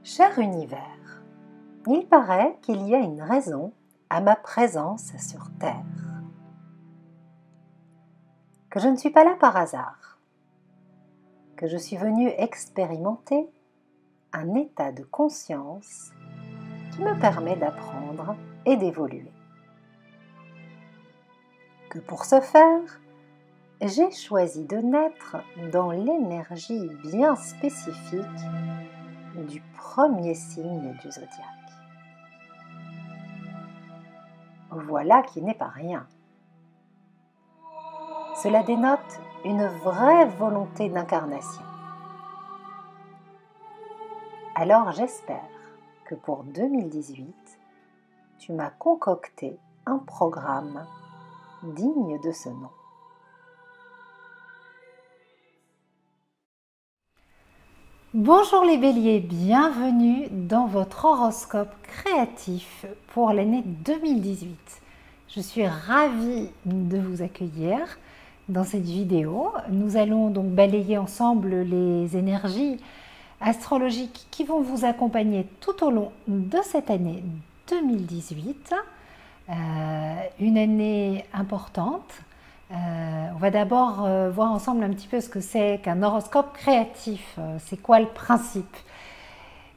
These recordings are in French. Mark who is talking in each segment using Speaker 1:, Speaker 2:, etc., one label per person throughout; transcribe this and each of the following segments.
Speaker 1: Cher univers, il paraît qu'il y a une raison à ma présence sur Terre. Que je ne suis pas là par hasard. Que je suis venue expérimenter un état de conscience qui me permet d'apprendre et d'évoluer. Que pour ce faire, j'ai choisi de naître dans l'énergie bien spécifique du premier signe du zodiaque. Voilà qui n'est pas rien. Cela dénote une vraie volonté d'incarnation. Alors j'espère que pour 2018, tu m'as concocté un programme digne de ce nom. Bonjour les béliers, bienvenue dans votre horoscope créatif pour l'année 2018. Je suis ravie de vous accueillir dans cette vidéo. Nous allons donc balayer ensemble les énergies astrologiques qui vont vous accompagner tout au long de cette année 2018. Une année importante. On va d'abord voir ensemble un petit peu ce que c'est qu'un horoscope créatif. C'est quoi le principe?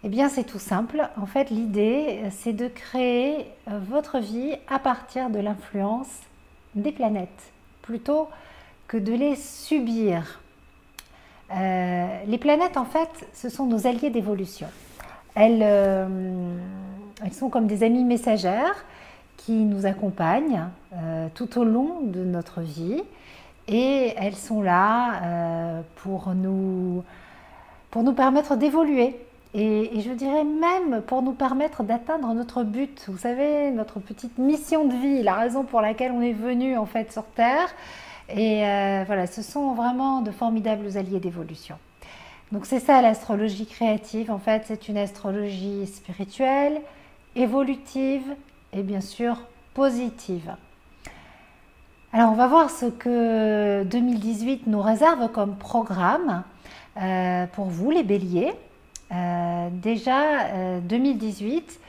Speaker 1: Eh bien, c'est tout simple. En fait, l'idée, c'est de créer votre vie à partir de l'influence des planètes, plutôt que de les subir. Les planètes, en fait, ce sont nos alliés d'évolution. Elles sont comme des amies messagères qui nous accompagnent tout au long de notre vie et elles sont là pour nous permettre d'évoluer et je dirais même pour nous permettre d'atteindre notre but. Vous savez, notre petite mission de vie, la raison pour laquelle on est venu en fait sur Terre. Et voilà, ce sont vraiment de formidables alliés d'évolution. Donc c'est ça l'astrologie créative. En fait, c'est une astrologie spirituelle, évolutive, et bien sûr positive. Alors on va voir ce que 2018 nous réserve comme programme pour vous les béliers. Déjà 2018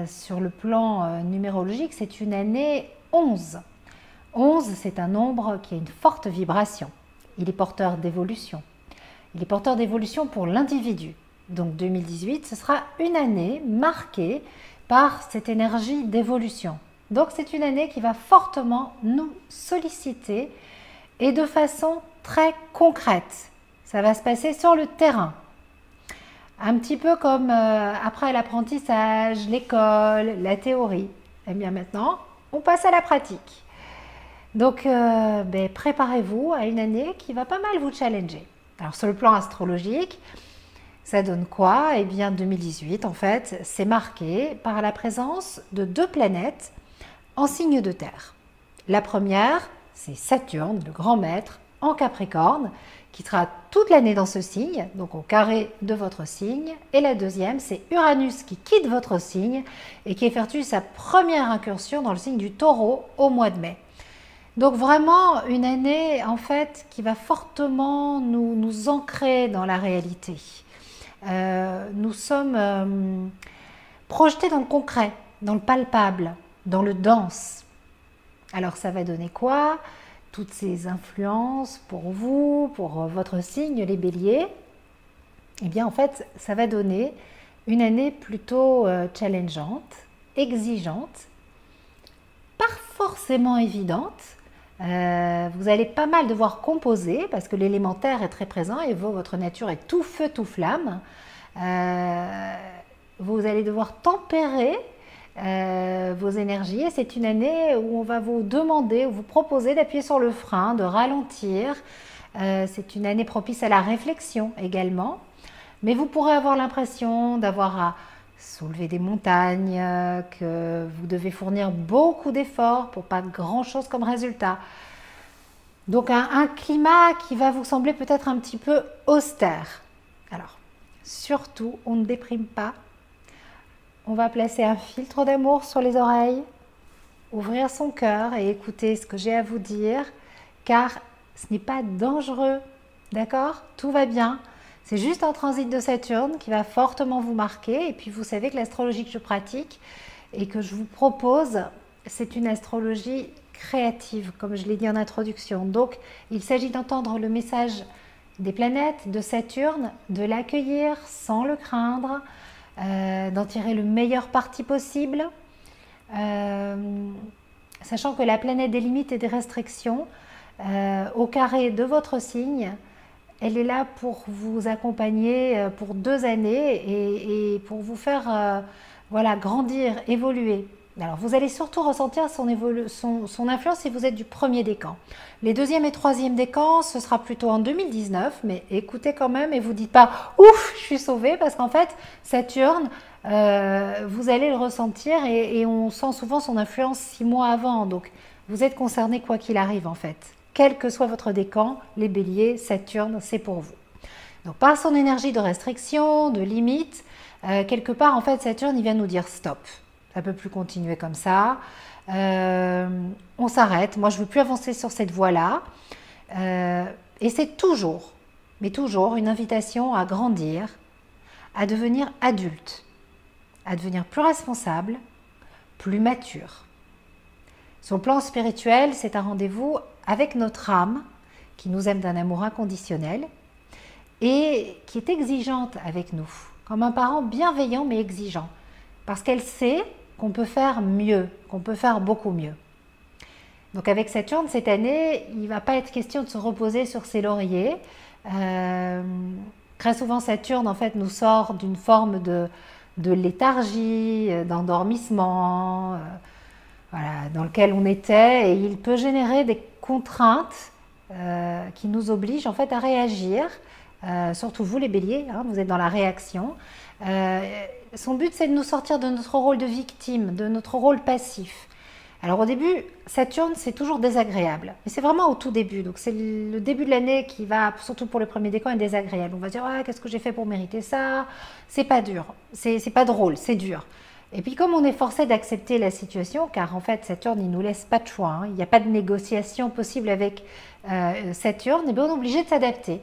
Speaker 1: sur le plan numérologique, c'est une année 11. 11, c'est un nombre qui a une forte vibration. Il est porteur d'évolution. Il est porteur d'évolution pour l'individu. Donc 2018, ce sera une année marquée par cette énergie d'évolution. Donc c'est une année qui va fortement nous solliciter et de façon très concrète. Ça va se passer sur le terrain. Un petit peu comme après l'apprentissage, l'école, la théorie. Et bien maintenant, on passe à la pratique. Donc préparez-vous à une année qui va pas mal vous challenger. Alors sur le plan astrologique, ça donne quoi? Eh bien 2018 en fait, c'est marqué par la présence de deux planètes en signe de terre. La première, c'est Saturne, le grand maître, en Capricorne, qui sera toute l'année dans ce signe, donc au carré de votre signe. Et la deuxième, c'est Uranus qui quitte votre signe et qui effectue sa première incursion dans le signe du Taureau au mois de mai. Donc vraiment une année en fait qui va fortement nous ancrer dans la réalité. Nous sommes projetés dans le concret, dans le palpable, dans le dense. Alors ça va donner quoi? Toutes ces influences pour vous, pour votre signe, les béliers. Eh bien en fait, ça va donner une année plutôt challengeante, exigeante, pas forcément évidente. Vous allez pas mal devoir composer parce que l'élémentaire est très présent et votre nature est tout feu, tout flamme. Vous allez devoir tempérer vos énergies et c'est une année où on va vous demander, vous proposer d'appuyer sur le frein, de ralentir. C'est une année propice à la réflexion également. Mais vous pourrez avoir l'impression d'avoir à soulever des montagnes, que vous devez fournir beaucoup d'efforts pour pas grand-chose comme résultat. Donc un climat qui va vous sembler peut-être un petit peu austère. Alors, surtout, on ne déprime pas. On va placer un filtre d'amour sur les oreilles, ouvrir son cœur et écouter ce que j'ai à vous dire, car ce n'est pas dangereux, d'accord? Tout va bien. C'est juste un transit de Saturne qui va fortement vous marquer. Et puis vous savez que l'astrologie que je pratique et que je vous propose, c'est une astrologie créative, comme je l'ai dit en introduction. Donc il s'agit d'entendre le message des planètes, de Saturne, de l'accueillir sans le craindre, d'en tirer le meilleur parti possible, sachant que la planète des limites et des restrictions, au carré de votre signe, elle est là pour vous accompagner pour 2 années et pour vous faire voilà, grandir, évoluer. Alors vous allez surtout ressentir son influence si vous êtes du premier décan. Les deuxième et troisième décans, ce sera plutôt en 2019, mais écoutez quand même et vous dites pas « Ouf, je suis sauvée » parce qu'en fait, Saturne, vous allez le ressentir et on sent souvent son influence 6 mois avant. Donc vous êtes concerné quoi qu'il arrive en fait. Quel que soit votre décan, les béliers, Saturne, c'est pour vous. Donc par son énergie de restriction, de limite, quelque part en fait Saturne il vient nous dire stop. Ça ne peut plus continuer comme ça. On s'arrête. Moi, je ne veux plus avancer sur cette voie-là. Et c'est toujours, mais toujours, une invitation à grandir, à devenir adulte, à devenir plus responsable, plus mature. Sur le plan spirituel, c'est un rendez-vous avec notre âme qui nous aime d'un amour inconditionnel et qui est exigeante avec nous, comme un parent bienveillant mais exigeant, parce qu'elle sait qu'on peut faire mieux, qu'on peut faire beaucoup mieux. Donc avec Saturne, cette année, il ne va pas être question de se reposer sur ses lauriers. Très souvent, Saturne, en fait, nous sort d'une forme de léthargie, d'endormissement, voilà, dans lequel on était, et il peut générer des contraintes qui nous obligent, en fait, à réagir. Surtout vous, les béliers, hein, vous êtes dans la réaction. Son but, c'est de nous sortir de notre rôle de victime, de notre rôle passif. Alors au début, Saturne, c'est toujours désagréable. Mais c'est vraiment au tout début. Donc c'est le début de l'année qui va, surtout pour le premier décan, être désagréable. On va dire, ah, qu'est-ce que j'ai fait pour mériter ça? C'est pas dur, c'est pas drôle, c'est dur. Et puis comme on est forcé d'accepter la situation, car en fait Saturne, il ne nous laisse pas de choix, hein, il n'y a pas de négociation possible avec Saturne, et bien on est obligé de s'adapter.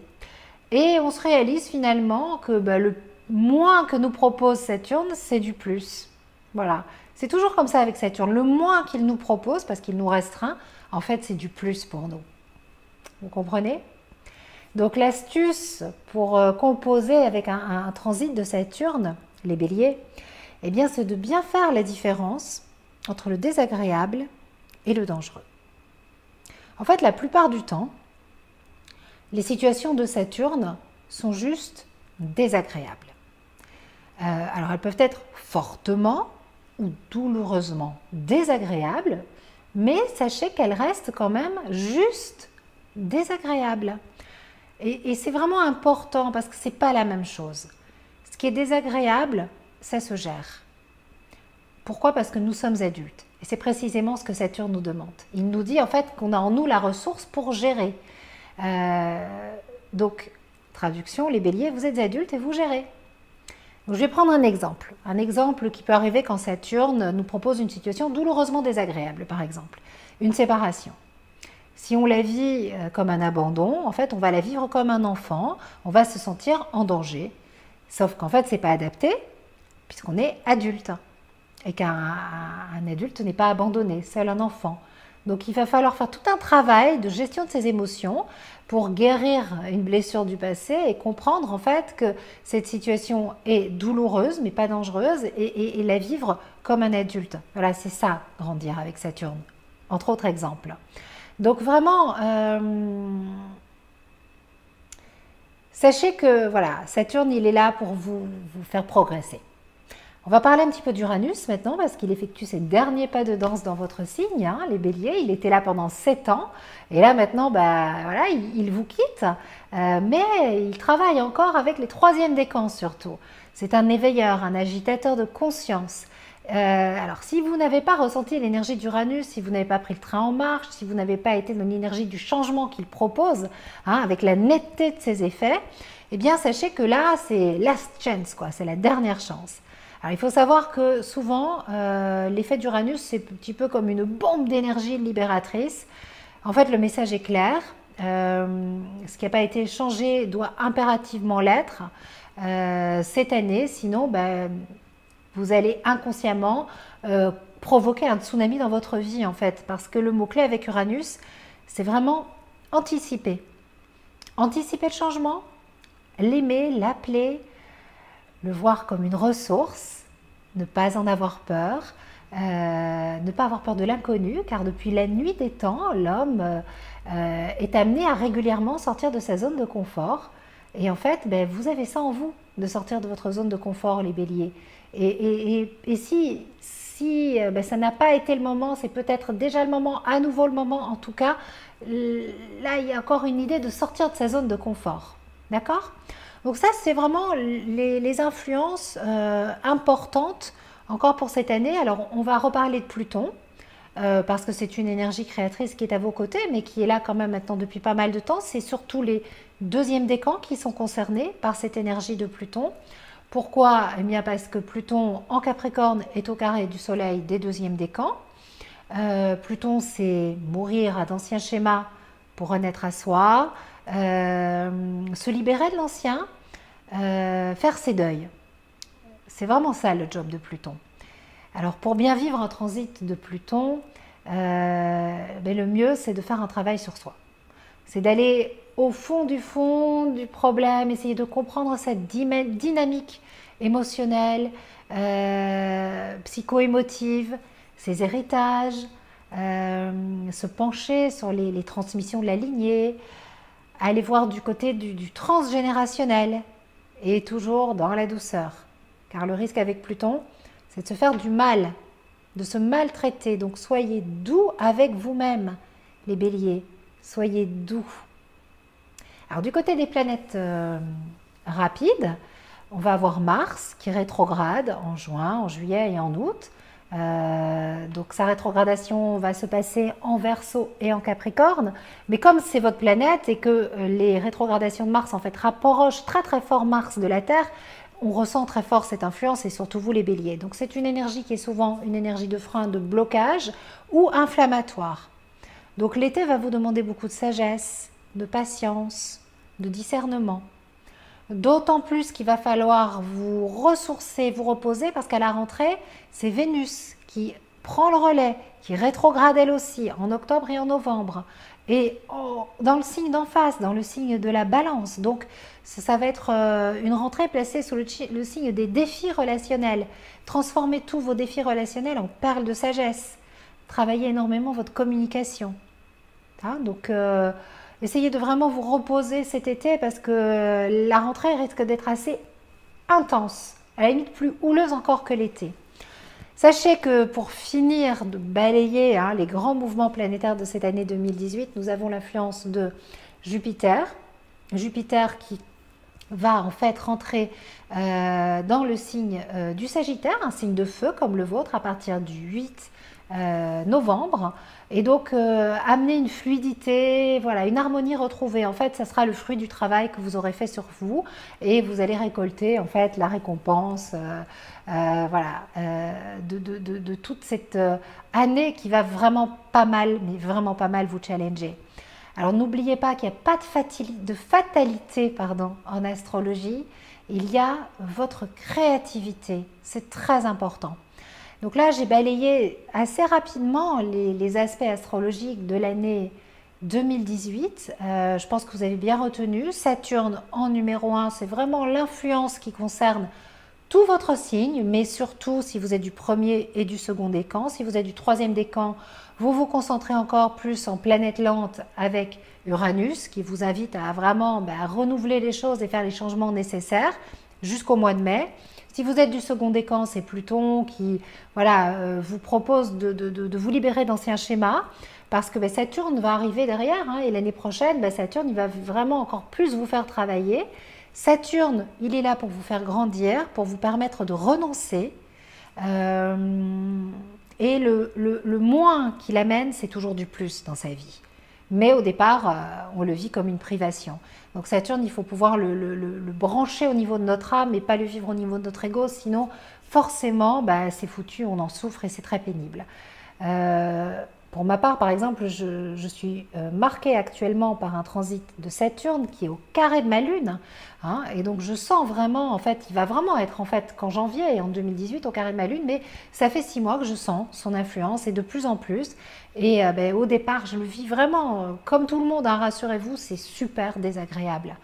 Speaker 1: Et on se réalise finalement que le moins que nous propose Saturne, c'est du plus. Voilà. C'est toujours comme ça avec Saturne. Le moins qu'il nous propose, parce qu'il nous restreint, en fait, c'est du plus pour nous. Vous comprenez? Donc l'astuce pour composer avec un transit de Saturne, les béliers, eh bien, c'est de bien faire la différence entre le désagréable et le dangereux. En fait, la plupart du temps, les situations de Saturne sont juste désagréables. Alors, elles peuvent être fortement ou douloureusement désagréables, mais sachez qu'elles restent quand même juste désagréables. Et c'est vraiment important parce que ce n'est pas la même chose. Ce qui est désagréable, ça se gère. Pourquoi? Parce que nous sommes adultes. Et c'est précisément ce que Saturne nous demande. Il nous dit en fait qu'on a en nous la ressource pour gérer. Donc, traduction, les béliers, vous êtes adultes et vous gérez. Donc, je vais prendre un exemple qui peut arriver quand Saturne nous propose une situation douloureusement désagréable, par exemple, une séparation. Si on la vit comme un abandon, en fait, on va la vivre comme un enfant, on va se sentir en danger, sauf qu'en fait, ce n'est pas adapté, puisqu'on est adulte, et qu'un adulte n'est pas abandonné, seul un enfant. Donc il va falloir faire tout un travail de gestion de ses émotions pour guérir une blessure du passé et comprendre en fait que cette situation est douloureuse mais pas dangereuse et la vivre comme un adulte. Voilà, c'est ça, grandir avec Saturne, entre autres exemples. Donc vraiment, sachez que voilà, Saturne, il est là pour vous faire progresser. On va parler un petit peu d'Uranus maintenant parce qu'il effectue ses derniers pas de danse dans votre signe, hein, les béliers. Il était là pendant 7 ans et là maintenant, voilà, il vous quitte, mais il travaille encore avec les troisièmes décans surtout. C'est un éveilleur, un agitateur de conscience. Alors si vous n'avez pas ressenti l'énergie d'Uranus, si vous n'avez pas pris le train en marche, si vous n'avez pas été dans l'énergie du changement qu'il propose, hein, avec la netteté de ses effets, eh bien sachez que là c'est last chance, quoi, c'est la dernière chance. Alors, il faut savoir que souvent, l'effet d'Uranus, c'est un petit peu comme une bombe d'énergie libératrice. En fait, le message est clair. Ce qui n'a pas été changé doit impérativement l'être cette année, sinon vous allez inconsciemment provoquer un tsunami dans votre vie en fait, parce que le mot-clé avec Uranus, c'est vraiment anticiper. Anticiper le changement, l'aimer, l'appeler, le voir comme une ressource, ne pas en avoir peur, ne pas avoir peur de l'inconnu, car depuis la nuit des temps, l'homme est amené à régulièrement sortir de sa zone de confort. Et en fait, vous avez ça en vous, de sortir de votre zone de confort, les béliers. Et si ça n'a pas été le moment, c'est peut-être déjà le moment, à nouveau le moment, en tout cas, là, il y a encore une idée de sortir de sa zone de confort. D'accord? Donc ça, c'est vraiment les influences importantes encore pour cette année. Alors, on va reparler de Pluton, parce que c'est une énergie créatrice qui est à vos côtés, mais qui est là quand même maintenant depuis pas mal de temps. C'est surtout les deuxièmes décans qui sont concernés par cette énergie de Pluton. Pourquoi? Eh bien parce que Pluton en Capricorne est au carré du Soleil des deuxièmes décans. Pluton, c'est mourir à d'anciens schémas pour renaître à soi, se libérer de l'ancien, faire ses deuils. C'est vraiment ça le job de Pluton. Alors pour bien vivre un transit de Pluton, le mieux c'est de faire un travail sur soi. C'est d'aller au fond du problème, essayer de comprendre cette dynamique émotionnelle, psycho-émotive, ses héritages, se pencher sur les transmissions de la lignée, aller voir du côté du transgénérationnel et toujours dans la douceur. Car le risque avec Pluton, c'est de se faire du mal, de se maltraiter. Donc soyez doux avec vous-même, les béliers. Soyez doux. Alors du côté des planètes rapides, on va avoir Mars qui rétrograde en juin, en juillet et en août. Donc sa rétrogradation va se passer en Verseau et en Capricorne. Mais comme c'est votre planète et que les rétrogradations de Mars en fait rapprochent très très fort Mars de la Terre, on ressent très fort cette influence et surtout vous les béliers. Donc c'est une énergie qui est souvent une énergie de frein, de blocage ou inflammatoire. Donc l'été va vous demander beaucoup de sagesse, de patience, de discernement. D'autant plus qu'il va falloir vous ressourcer, vous reposer, parce qu'à la rentrée, c'est Vénus qui prend le relais, qui rétrograde elle aussi en octobre et en novembre. Et dans le signe d'en face, dans le signe de la balance. Donc ça va être une rentrée placée sous le signe des défis relationnels. Transformez tous vos défis relationnels en perles de sagesse. Travaillez énormément votre communication. Donc essayez de vraiment vous reposer cet été parce que la rentrée risque d'être assez intense, à la limite plus houleuse encore que l'été. Sachez que pour finir de balayer les grands mouvements planétaires de cette année 2018, nous avons l'influence de Jupiter. Jupiter qui va en fait rentrer dans le signe du Sagittaire, un signe de feu comme le vôtre à partir du 8 novembre. Et donc amener une fluidité, voilà, une harmonie retrouvée. En fait, ça sera le fruit du travail que vous aurez fait sur vous et vous allez récolter en fait la récompense de toute cette année qui va vraiment pas mal, mais vraiment pas mal vous challenger. Alors n'oubliez pas qu'il n'y a pas de fatalité en astrologie, il y a votre créativité, c'est très important. Donc là, j'ai balayé assez rapidement les aspects astrologiques de l'année 2018. Je pense que vous avez bien retenu. Saturne en numéro 1, c'est vraiment l'influence qui concerne tout votre signe, mais surtout si vous êtes du premier et du second décan. Si vous êtes du troisième décan, vous vous concentrez encore plus en planète lente avec Uranus, qui vous invite à vraiment renouveler les choses et faire les changements nécessaires jusqu'au mois de mai. Si vous êtes du second décan, c'est Pluton qui vous propose de vous libérer d'anciens schémas parce que Saturne va arriver derrière et l'année prochaine, Saturne il va vraiment encore plus vous faire travailler. Saturne, il est là pour vous faire grandir, pour vous permettre de renoncer. Et le moins qu'il amène, c'est toujours du plus dans sa vie. Mais au départ, on le vit comme une privation. Donc Saturne, il faut pouvoir le brancher au niveau de notre âme et pas le vivre au niveau de notre ego, sinon forcément, c'est foutu, on en souffre et c'est très pénible. Pour ma part, par exemple, je suis marquée actuellement par un transit de Saturne qui est au carré de ma Lune, hein, et donc je sens vraiment, en fait, il va vraiment être en fait qu'en janvier et en 2018 au carré de ma Lune, mais ça fait 6 mois que je sens son influence et de plus en plus. Et ben, au départ, je le vis vraiment comme tout le monde, hein, rassurez-vous, c'est super désagréable.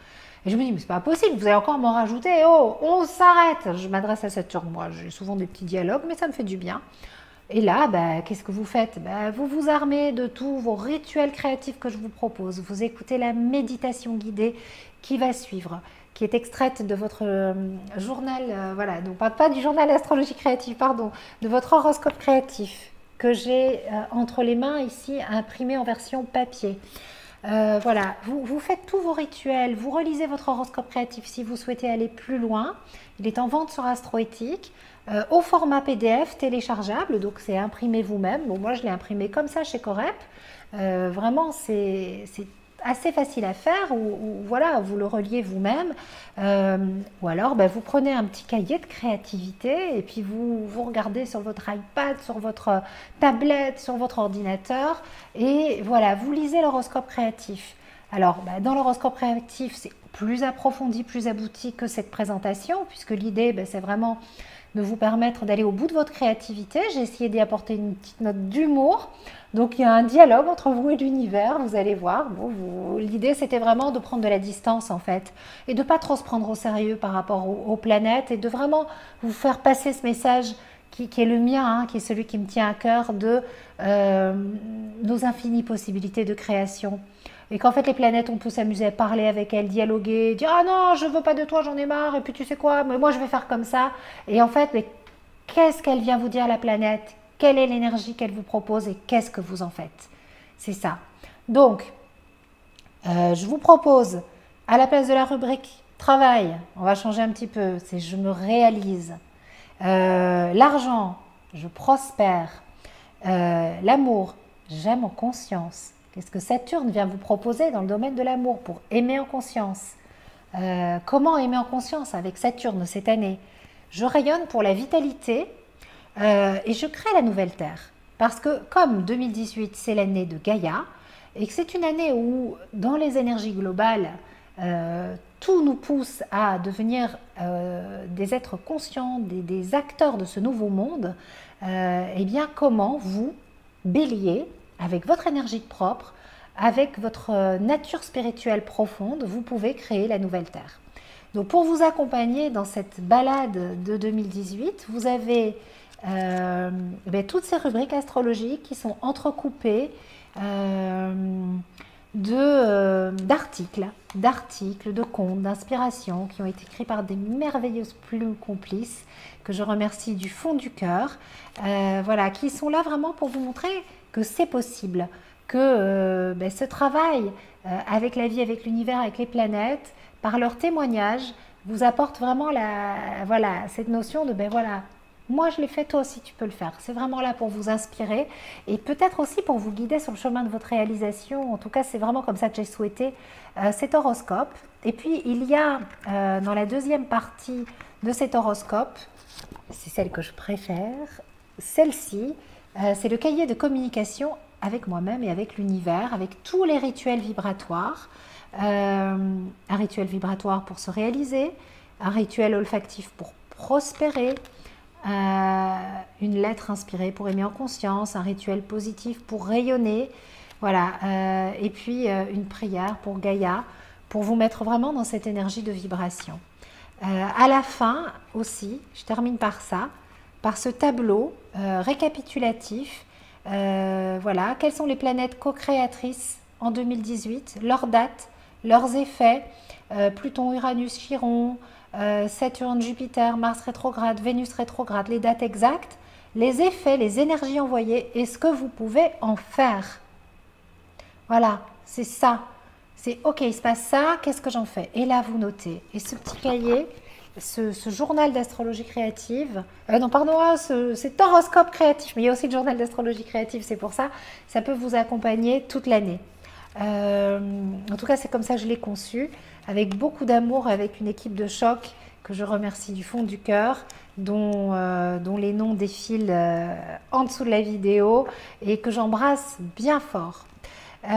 Speaker 1: Et je me dis, mais c'est pas possible, vous allez encore m'en rajouter, oh, on s'arrête. Je m'adresse à Saturne, moi, j'ai souvent des petits dialogues, mais ça me fait du bien. Et là, bah, qu'est-ce que vous faites? Bah, vous vous armez de tous vos rituels créatifs que je vous propose. Vous écoutez la méditation guidée qui va suivre, qui est extraite de votre journal, voilà, donc pas du journal d'astrologie créative, pardon, de votre horoscope créatif que j'ai entre les mains ici, imprimé en version papier. Voilà, vous faites tous vos rituels, vous relisez votre horoscope créatif si vous souhaitez aller plus loin. Il est en vente sur Astroéthique, au format PDF téléchargeable, donc c'est imprimé vous-même. Bon, moi je l'ai imprimé comme ça chez Corep. Vraiment, c'est assez facile à faire, ou voilà, vous le reliez vous-même. Ou alors, ben, vous prenez un petit cahier de créativité et puis vous regardez sur votre iPad, sur votre tablette, sur votre ordinateur, et voilà, vous lisez l'horoscope créatif. Alors, ben, dans l'horoscope créatif, c'est plus approfondi, plus abouti que cette présentation, puisque l'idée, ben, c'est vraiment de vous permettre d'aller au bout de votre créativité. J'ai essayé d'y apporter une petite note d'humour. Donc il y a un dialogue entre vous et l'univers, vous allez voir. Bon, l'idée, c'était vraiment de prendre de la distance, en fait, et de ne pas trop se prendre au sérieux par rapport aux planètes, et de vraiment vous faire passer ce message qui est le mien, hein, qui est celui qui me tient à cœur, de nos infinies possibilités de création. Et qu'en fait, les planètes, on peut s'amuser à parler avec elles, dialoguer, dire ah non, je veux pas de toi, j'en ai marre, et puis tu sais quoi, mais moi je vais faire comme ça. Et en fait, mais qu'est-ce qu'elle vient vous dire, la planète? Quelle est l'énergie qu'elle vous propose et qu'est-ce que vous en faites? C'est ça. Donc, je vous propose, à la place de la rubrique travail, on va changer un petit peu, c'est je me réalise. L'argent, je prospère. L'amour, j'aime en conscience. Qu'est-ce que Saturne vient vous proposer dans le domaine de l'amour pour aimer en conscience? Comment aimer en conscience avec Saturne cette année? Je rayonne pour la vitalité et je crée la nouvelle Terre. Parce que comme 2018, c'est l'année de Gaïa, et que c'est une année où, dans les énergies globales, tout nous pousse à devenir des êtres conscients, des acteurs de ce nouveau monde, eh bien comment vous, Bélier, avec votre énergie propre, avec votre nature spirituelle profonde, vous pouvez créer la nouvelle Terre. Donc pour vous accompagner dans cette balade de 2018, vous avez toutes ces rubriques astrologiques qui sont entrecoupées d'articles, de contes, d'inspiration qui ont été écrits par des merveilleuses plumes complices que je remercie du fond du cœur, voilà, qui sont là vraiment pour vous montrer que c'est possible, que ce travail avec la vie, avec l'univers, avec les planètes, par leur témoignage, vous apporte vraiment voilà, cette notion de voilà, moi je l'ai fait, toi aussi tu peux le faire. C'est vraiment là pour vous inspirer et peut-être aussi pour vous guider sur le chemin de votre réalisation. En tout cas, c'est vraiment comme ça que j'ai souhaité cet horoscope. Et puis il y a dans la deuxième partie de cet horoscope, c'est celle que je préfère, celle-ci, c'est le cahier de communication avec moi-même et avec l'univers, avec tous les rituels vibratoires. Un rituel vibratoire pour se réaliser, un rituel olfactif pour prospérer, une lettre inspirée pour aimer en conscience, un rituel positif pour rayonner, voilà, et puis une prière pour Gaïa, pour vous mettre vraiment dans cette énergie de vibration. À la fin aussi, je termine par ça, par ce tableau récapitulatif, voilà, quelles sont les planètes co-créatrices en 2018, leurs dates, leurs effets, Pluton, Uranus, Chiron, Saturne, Jupiter, Mars rétrograde, Vénus rétrograde, les dates exactes, les effets, les énergies envoyées et ce que vous pouvez en faire. Voilà, c'est ça. C'est ok, il se passe ça, qu'est-ce que j'en fais? Et là, vous notez. Et ce petit cahier, ce journal d'astrologie créative, non, pardon, cet horoscope créatif, mais il y a aussi le journal d'astrologie créative, c'est pour ça, ça peut vous accompagner toute l'année. En tout cas, c'est comme ça que je l'ai conçu, avec beaucoup d'amour, avec une équipe de choc que je remercie du fond du cœur. dont les noms défilent en dessous de la vidéo et que j'embrasse bien fort. Et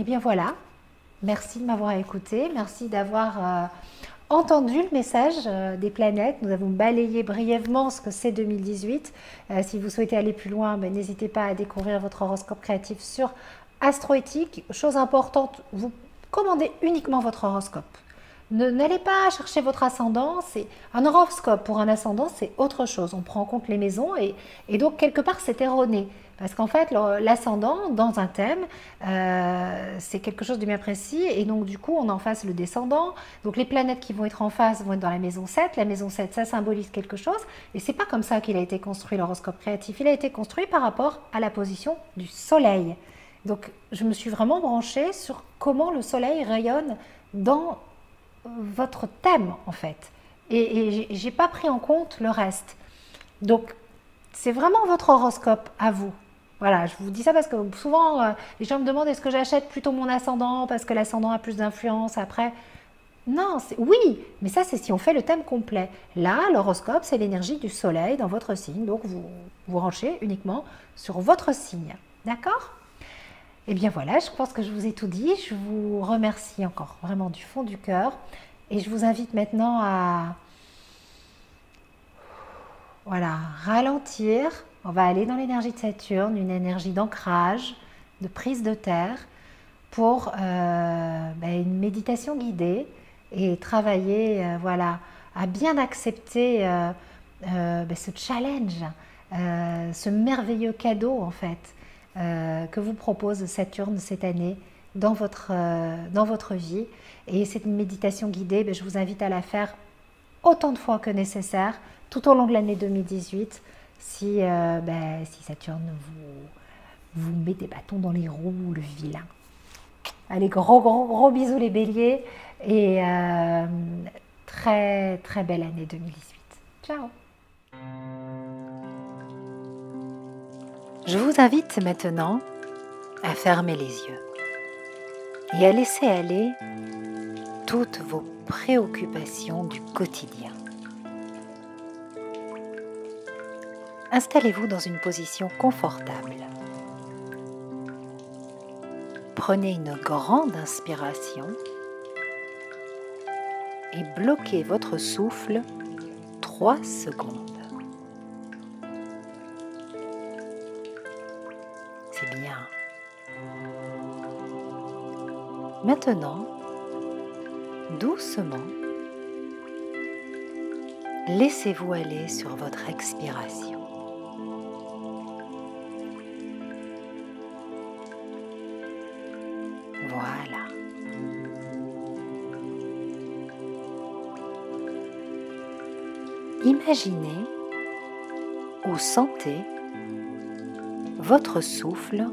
Speaker 1: bien voilà, merci de m'avoir écouté, merci d'avoir entendu le message des planètes. Nous avons balayé brièvement ce que c'est 2018. Si vous souhaitez aller plus loin, n'hésitez pas à découvrir votre horoscope créatif sur Astroéthique. Chose importante, vous commandez uniquement votre horoscope. N'allez pas chercher votre ascendant. Un horoscope pour un ascendant, c'est autre chose. On prend en compte les maisons et donc quelque part c'est erroné. Parce qu'en fait, l'ascendant, dans un thème, c'est quelque chose de bien précis. Et donc, du coup, on en face le descendant. Donc, les planètes qui vont être en face vont être dans la maison 7. La maison 7, ça symbolise quelque chose. Et c'est pas comme ça qu'il a été construit, l'horoscope créatif. Il a été construit par rapport à la position du soleil. Donc, je me suis vraiment branchée sur comment le soleil rayonne dans votre thème, en fait. Et j'ai pas pris en compte le reste. Donc, c'est vraiment votre horoscope à vous. Voilà, je vous dis ça parce que souvent, les gens me demandent est-ce que j'achète plutôt mon ascendant parce que l'ascendant a plus d'influence après. Non, oui, mais ça c'est si on fait le thème complet. Là, l'horoscope, c'est l'énergie du soleil dans votre signe, donc vous vous branchez uniquement sur votre signe. D'accord? Eh bien voilà, je pense que je vous ai tout dit. Je vous remercie encore vraiment du fond du cœur et je vous invite maintenant à ralentir. On va aller dans l'énergie de Saturne, une énergie d'ancrage, de prise de terre pour une méditation guidée et travailler à bien accepter ce challenge, ce merveilleux cadeau en fait que vous propose Saturne cette année dans votre vie. Et cette méditation guidée, je vous invite à la faire autant de fois que nécessaire tout au long de l'année 2018 si Saturne vous met des bâtons dans les roues, le vilain. Allez, gros bisous les béliers et très très belle année 2018. Ciao. Je vous invite maintenant à fermer les yeux et à laisser aller toutes vos préoccupations du quotidien. Installez-vous dans une position confortable. Prenez une grande inspiration et bloquez votre souffle 3 secondes. C'est bien. Maintenant, doucement, laissez-vous aller sur votre expiration. Voilà. Imaginez ou sentez votre souffle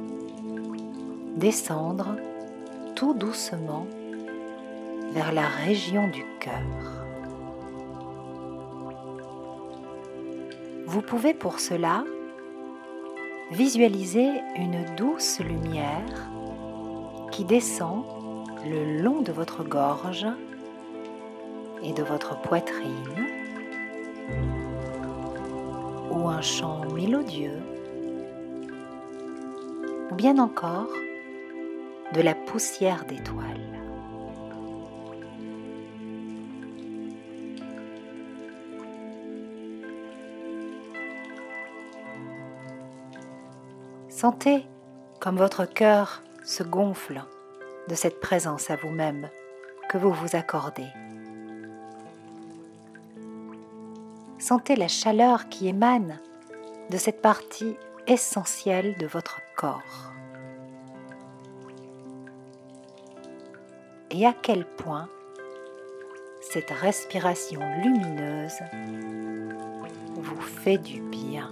Speaker 1: descendre tout doucement vers la région du cœur. Vous pouvez pour cela visualiser une douce lumière qui descend le long de votre gorge et de votre poitrine, ou un chant mélodieux, ou bien encore de la poussière d'étoiles. Sentez comme votre cœur se gonfle de cette présence à vous-même que vous vous accordez. Sentez la chaleur qui émane de cette partie essentielle de votre corps. Et à quel point cette respiration lumineuse vous fait du bien.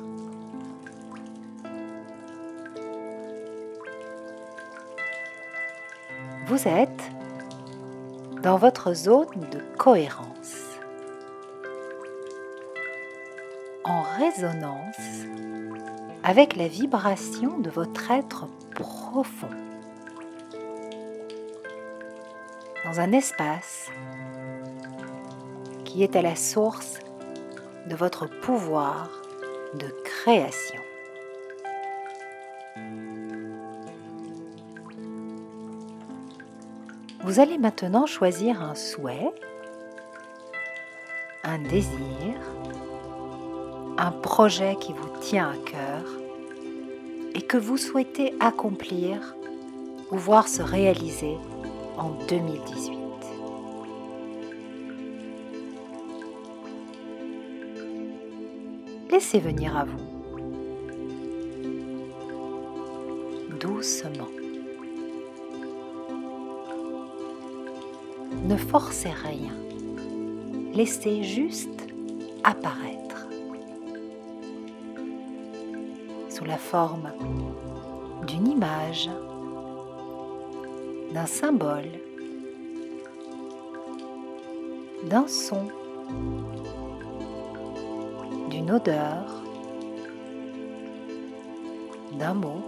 Speaker 1: Vous êtes dans votre zone de cohérence, en résonance avec la vibration de votre être profond, dans un espace qui est à la source de votre pouvoir de création. Vous allez maintenant choisir un souhait, un désir, un projet qui vous tient à cœur et que vous souhaitez accomplir ou voir se réaliser en 2018. Laissez venir à vous, doucement. Ne forcez rien, laissez juste apparaître sous la forme d'une image, d'un symbole, d'un son, d'une odeur, d'un mot,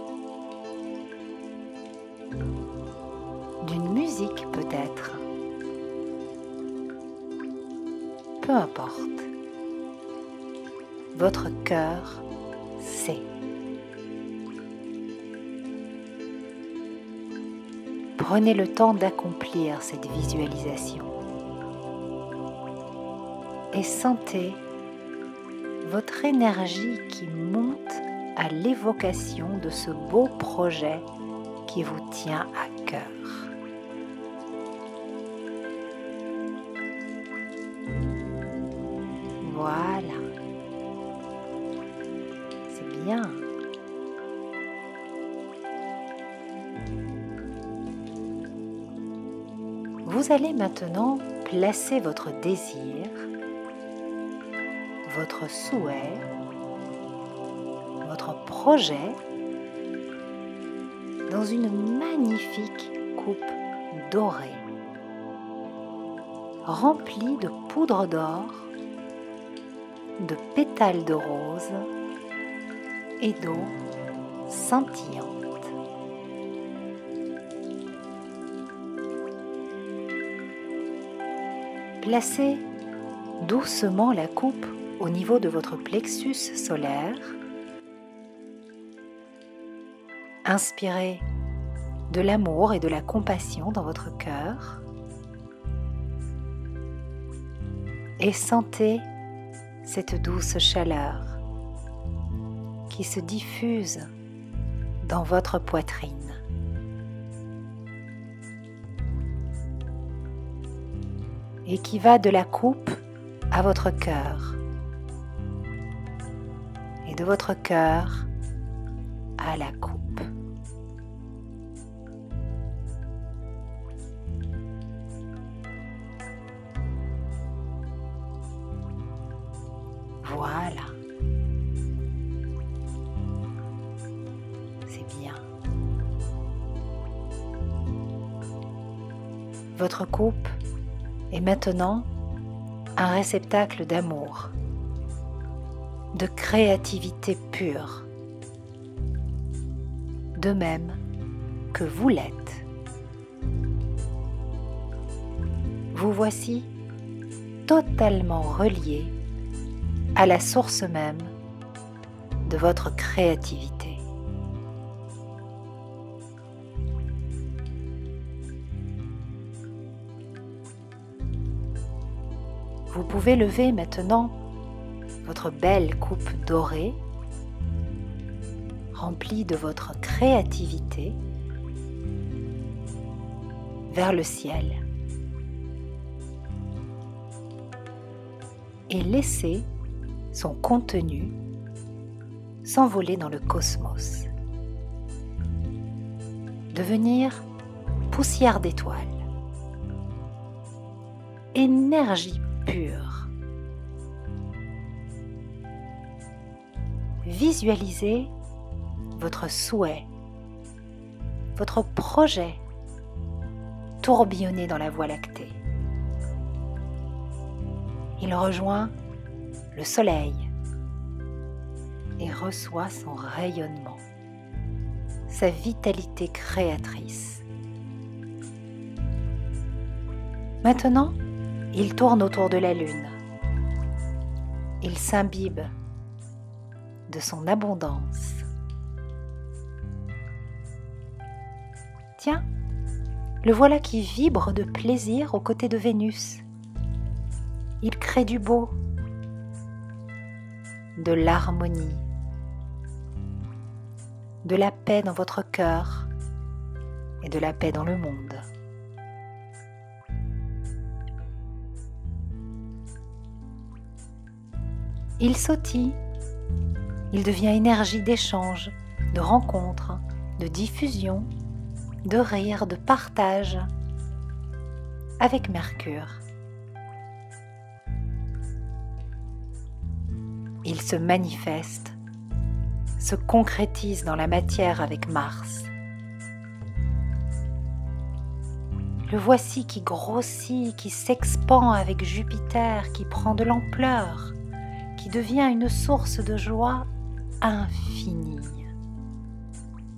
Speaker 1: d'une musique peut-être. Peu importe, votre cœur sait. Prenez le temps d'accomplir cette visualisation et sentez votre énergie qui monte à l'évocation de ce beau projet qui vous tient à cœur. Voilà, c'est bien. Vous allez maintenant placer votre désir, votre souhait, votre projet dans une magnifique coupe dorée, remplie de poudre d'or, de pétales de rose et d'eau scintillante. Placez doucement la coupe au niveau de votre plexus solaire. Inspirez de l'amour et de la compassion dans votre cœur et sentez cette douce chaleur qui se diffuse dans votre poitrine. Et qui va de la coupe à votre cœur et de votre cœur à la coupe. Voilà. C'est bien. Votre coupe est maintenant un réceptacle d'amour, de créativité pure, de même que vous l'êtes. Vous voici totalement relié à la source même de votre créativité. Vous pouvez lever maintenant votre belle coupe dorée, remplie de votre créativité, vers le ciel et laisser son contenu s'envoler dans le cosmos, devenir poussière d'étoiles, énergie pure. Visualisez votre souhait, votre projet tourbillonner dans la Voie lactée. Il rejoint le soleil et reçoit son rayonnement, sa vitalité créatrice. Maintenant, il tourne autour de la Lune il s'imbibe de son abondance. Tiens, le voilà qui vibre de plaisir aux côtés de Vénus. Il crée du beau, de l'harmonie, de la paix dans votre cœur et de la paix dans le monde. Il sautille, il devient énergie d'échange, de rencontre, de diffusion, de rire, de partage avec Mercure. Il se manifeste, se concrétise dans la matière avec Mars. Le voici qui grossit, qui s'expand avec Jupiter, qui prend de l'ampleur, qui devient une source de joie infinie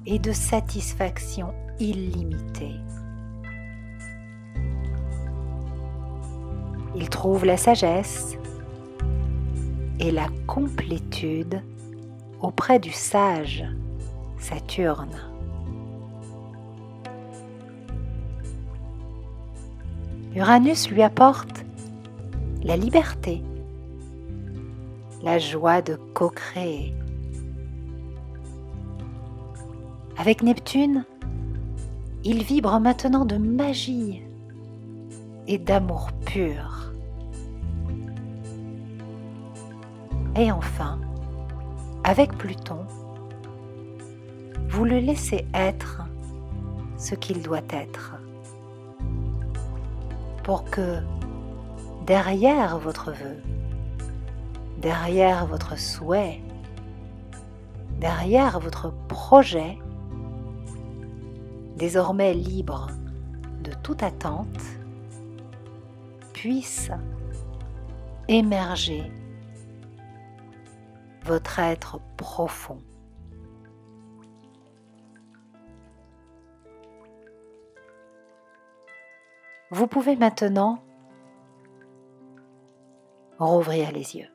Speaker 1: et de satisfaction illimitée. Il trouve la sagesse et la complétude auprès du sage Saturne. Uranus lui apporte la liberté, la joie de co-créer. Avec Neptune, il vibre maintenant de magie et d'amour pur. Et enfin, avec Pluton, vous le laissez être ce qu'il doit être, pour que derrière votre vœu, derrière votre souhait, derrière votre projet, désormais libre de toute attente, puisse émerger votre être profond. Vous pouvez maintenant rouvrir les yeux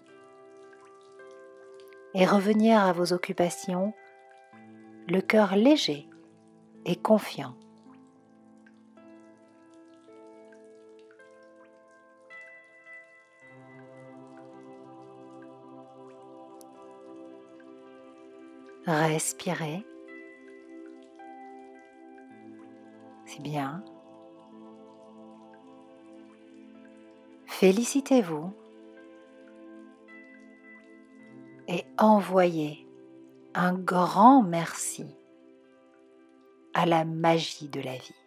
Speaker 1: et revenir à vos occupations, le cœur léger et confiant. Respirez. C'est bien. Félicitez-vous et envoyez un grand merci à la magie de la vie.